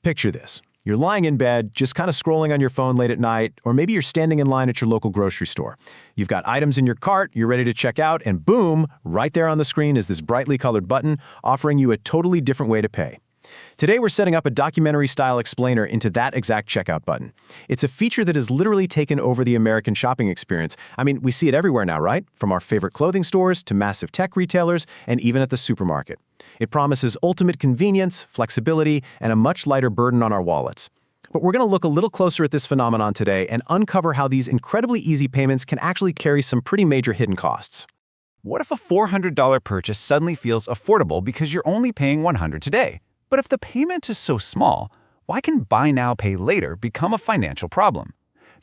Picture this. You're lying in bed, just kind of scrolling on your phone late at night, or maybe you're standing in line at your local grocery store. You've got items in your cart, you're ready to check out, and boom, right there on the screen is this brightly colored button offering you a totally different way to pay. Today, we're setting up a documentary-style explainer into that exact checkout button. It's a feature that has literally taken over the American shopping experience. I mean, we see it everywhere now, right? From our favorite clothing stores to massive tech retailers and even at the supermarket. It promises ultimate convenience, flexibility, and a much lighter burden on our wallets. But we're going to look a little closer at this phenomenon today and uncover how these incredibly easy payments can actually carry some pretty major hidden costs. What if a $400 purchase suddenly feels affordable because you're only paying $100 today? But if the payment is so small, why can buy now, pay later become a financial problem?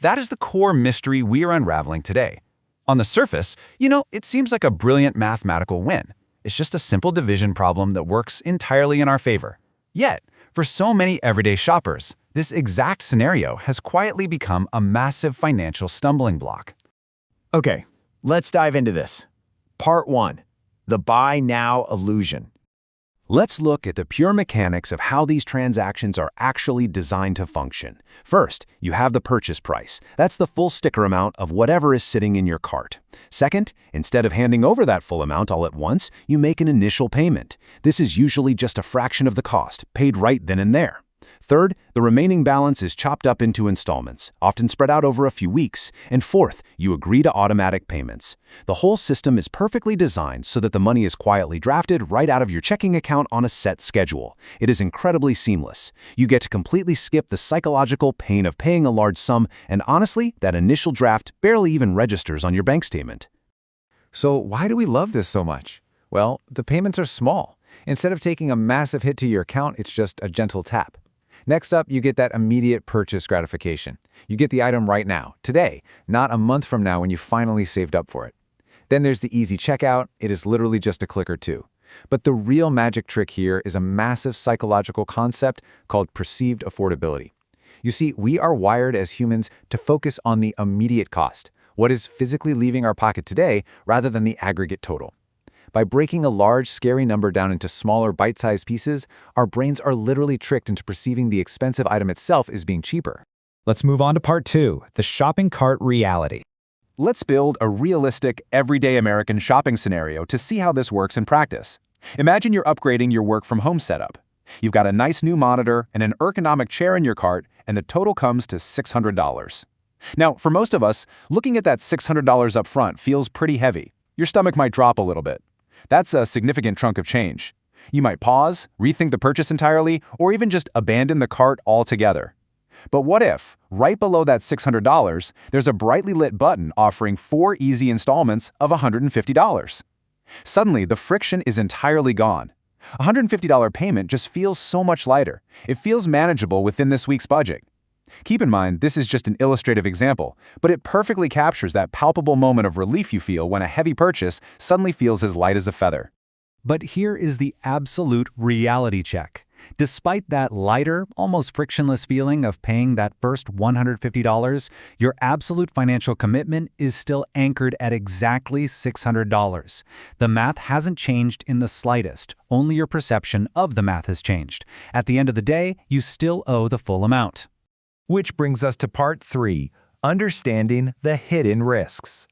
That is the core mystery we are unraveling today. On the surface, it seems like a brilliant mathematical win. It's just a simple division problem that works entirely in our favor. Yet, for so many everyday shoppers, this exact scenario has quietly become a massive financial stumbling block. Okay, let's dive into this. Part 1. The buy now illusion. Let's look at the pure mechanics of how these transactions are actually designed to function. First, you have the purchase price. That's the full sticker amount of whatever is sitting in your cart. Second, instead of handing over that full amount all at once, you make an initial payment. This is usually just a fraction of the cost, paid right then and there. Third, the remaining balance is chopped up into installments, often spread out over a few weeks. And fourth, you agree to automatic payments. The whole system is perfectly designed so that the money is quietly drafted right out of your checking account on a set schedule. It is incredibly seamless. You get to completely skip the psychological pain of paying a large sum, and honestly, that initial draft barely even registers on your bank statement. So why do we love this so much? Well, the payments are small. Instead of taking a massive hit to your account, it's just a gentle tap. Next up, you get that immediate purchase gratification. You get the item right now, today, not a month from now when you finally saved up for it. Then there's the easy checkout. It is literally just a click or two. But the real magic trick here is a massive psychological concept called perceived affordability. You see, we are wired as humans to focus on the immediate cost, what is physically leaving our pocket today, rather than the aggregate total. By breaking a large, scary number down into smaller, bite-sized pieces, our brains are literally tricked into perceiving the expensive item itself as being cheaper. Let's move on to part 2, the shopping cart reality. Let's build a realistic, everyday American shopping scenario to see how this works in practice. Imagine you're upgrading your work-from-home setup. You've got a nice new monitor and an ergonomic chair in your cart, and the total comes to $600. Now, for most of us, looking at that $600 up front feels pretty heavy. Your stomach might drop a little bit. That's a significant chunk of change. You might pause, rethink the purchase entirely, or even just abandon the cart altogether. But what if, right below that $600, there's a brightly lit button offering 4 easy installments of $150? Suddenly, the friction is entirely gone. A $150 payment just feels so much lighter. It feels manageable within this week's budget. Keep in mind, this is just an illustrative example, but it perfectly captures that palpable moment of relief you feel when a heavy purchase suddenly feels as light as a feather. But here is the absolute reality check. Despite that lighter, almost frictionless feeling of paying that first $150, your absolute financial commitment is still anchored at exactly $600. The math hasn't changed in the slightest, only your perception of the math has changed. At the end of the day, you still owe the full amount. Which brings us to part 3, understanding the hidden risks.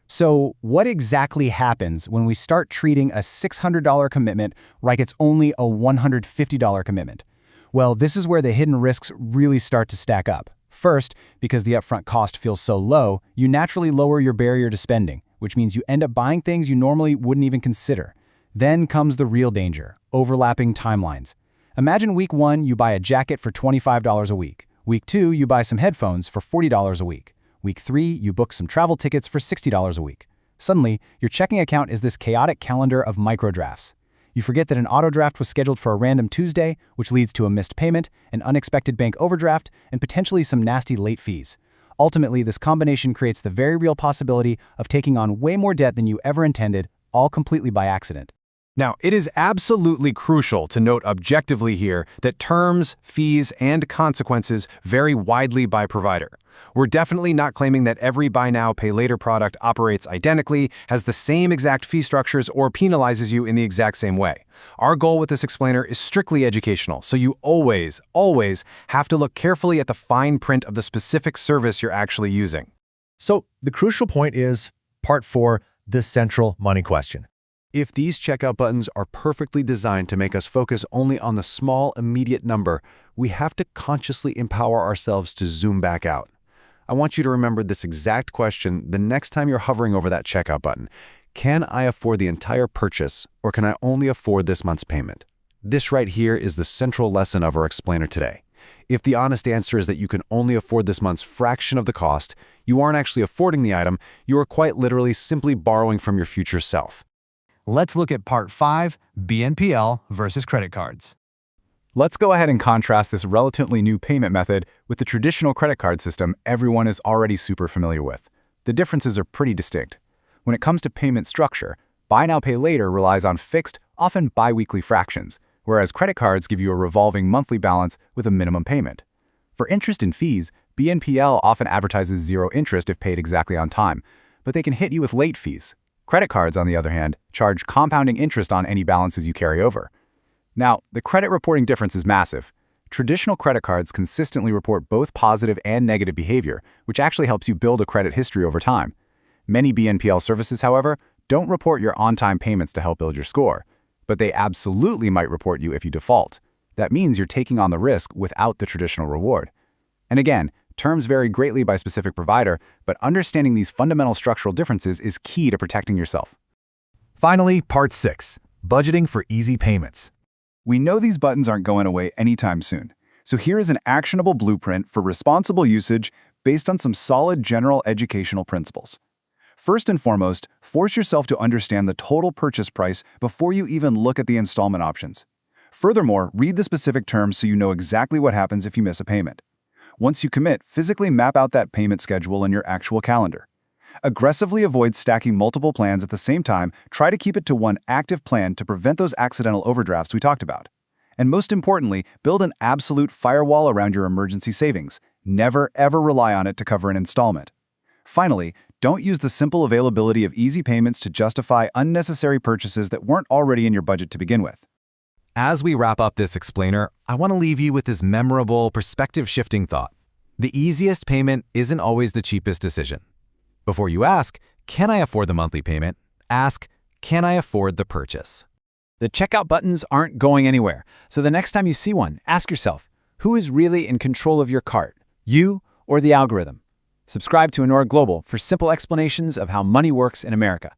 So what exactly happens when we start treating a $600 commitment like it's only a $150 commitment? Well, this is where the hidden risks really start to stack up. First, because the upfront cost feels so low, you naturally lower your barrier to spending, which means you end up buying things you normally wouldn't even consider. Then comes the real danger, overlapping timelines. Imagine week 1, you buy a jacket for $25 a week. Week 2, you buy some headphones for $40 a week. Week 3, you book some travel tickets for $60 a week. Suddenly, your checking account is this chaotic calendar of microdrafts. You forget that an auto draft was scheduled for a random Tuesday, which leads to a missed payment, an unexpected bank overdraft, and potentially some nasty late fees. Ultimately, this combination creates the very real possibility of taking on way more debt than you ever intended, all completely by accident. Now, it is absolutely crucial to note objectively here that terms, fees, and consequences vary widely by provider. We're definitely not claiming that every buy now, pay later product operates identically, has the same exact fee structures, or penalizes you in the exact same way. Our goal with this explainer is strictly educational, so you always have to look carefully at the fine print of the specific service you're actually using. So the crucial point is part 4, the central money question. If these checkout buttons are perfectly designed to make us focus only on the small, immediate number, we have to consciously empower ourselves to zoom back out. I want you to remember this exact question the next time you're hovering over that checkout button. Can I afford the entire purchase, or can I only afford this month's payment? This right here is the central lesson of our explainer today. If the honest answer is that you can only afford this month's fraction of the cost, you aren't actually affording the item, you are quite literally simply borrowing from your future self. Let's look at part 5, BNPL versus credit cards. Let's go ahead and contrast this relatively new payment method with the traditional credit card system everyone is already super familiar with. The differences are pretty distinct. When it comes to payment structure, buy now, pay later relies on fixed, often bi-weekly fractions, whereas credit cards give you a revolving monthly balance with a minimum payment. For interest and fees, BNPL often advertises zero interest if paid exactly on time, but they can hit you with late fees. Credit cards, on the other hand, charge compounding interest on any balances you carry over. Now, the credit reporting difference is massive. Traditional credit cards consistently report both positive and negative behavior, which actually helps you build a credit history over time. Many BNPL services, however, don't report your on-time payments to help build your score, but they absolutely might report you if you default. That means you're taking on the risk without the traditional reward. And again, terms vary greatly by specific provider, but understanding these fundamental structural differences is key to protecting yourself. Finally, part 6, budgeting for easy payments. We know these buttons aren't going away anytime soon, so here is an actionable blueprint for responsible usage based on some solid general educational principles. First and foremost, force yourself to understand the total purchase price before you even look at the installment options. Furthermore, read the specific terms so you know exactly what happens if you miss a payment. Once you commit, physically map out that payment schedule in your actual calendar. Aggressively avoid stacking multiple plans at the same time. Try to keep it to one active plan to prevent those accidental overdrafts we talked about. And most importantly, build an absolute firewall around your emergency savings. Never, ever rely on it to cover an installment. Finally, don't use the simple availability of easy payments to justify unnecessary purchases that weren't already in your budget to begin with. As we wrap up this explainer, I want to leave you with this memorable, perspective-shifting thought. The easiest payment isn't always the cheapest decision. Before you ask, can I afford the monthly payment? Ask, can I afford the purchase? The checkout buttons aren't going anywhere, so the next time you see one, ask yourself, who is really in control of your cart, you or the algorithm? Subscribe to Anurag Global for simple explanations of how money works in America.